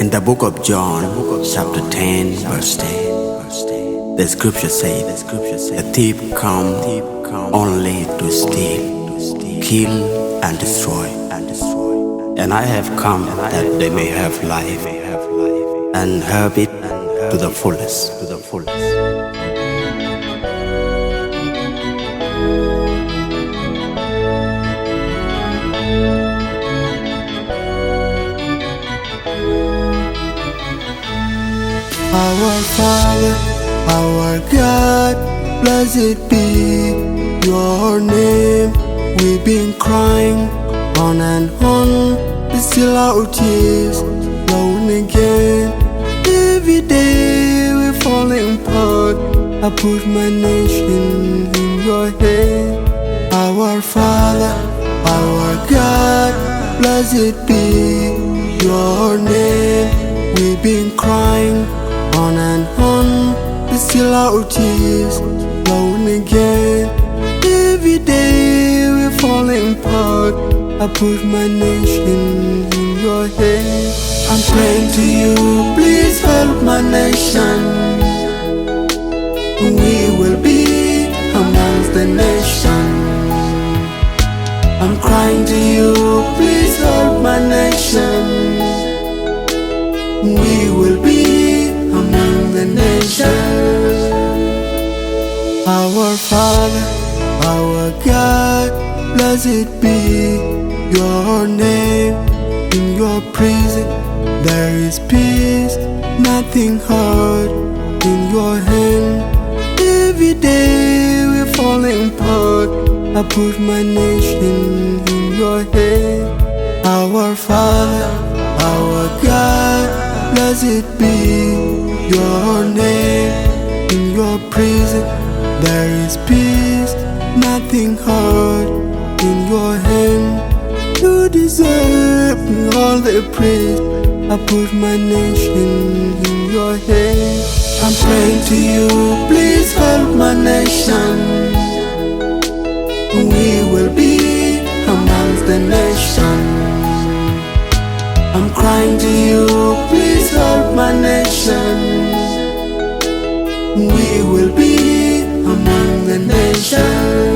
In the book of John, chapter 10, verse 10, the scripture says, "The thief come only to steal, kill, and destroy. And I have come that they may have life, and have it to the fullest." Our Father, our God, blessed be your name. We've been crying on and on, but still our tears flowing again. Every day we're falling apart. I put my nation in your hand. Our Father, our God, blessed be your name. We've been crying on and on, but still our tears flowing again. Every day we're falling apart. I put my nation in your hands. I'm praying to you, please help my nation. We will be amongst the nation. I'm crying to you, please help my nation. We will be among the nations. Our Father, our God, blessed be your name. In your prison there is peace, nothing hard in your hand. Every day we're falling apart. I put my nation in your hand. Our Father, our God, blessed be your name. In your prison there is peace, nothing hard in your hand. You deserve all the praise. I put my nation in your hands. I'm praying to you, please help my nation. We will be amongst the nation. I'm crying to you, please help my nation. We will be among the nations.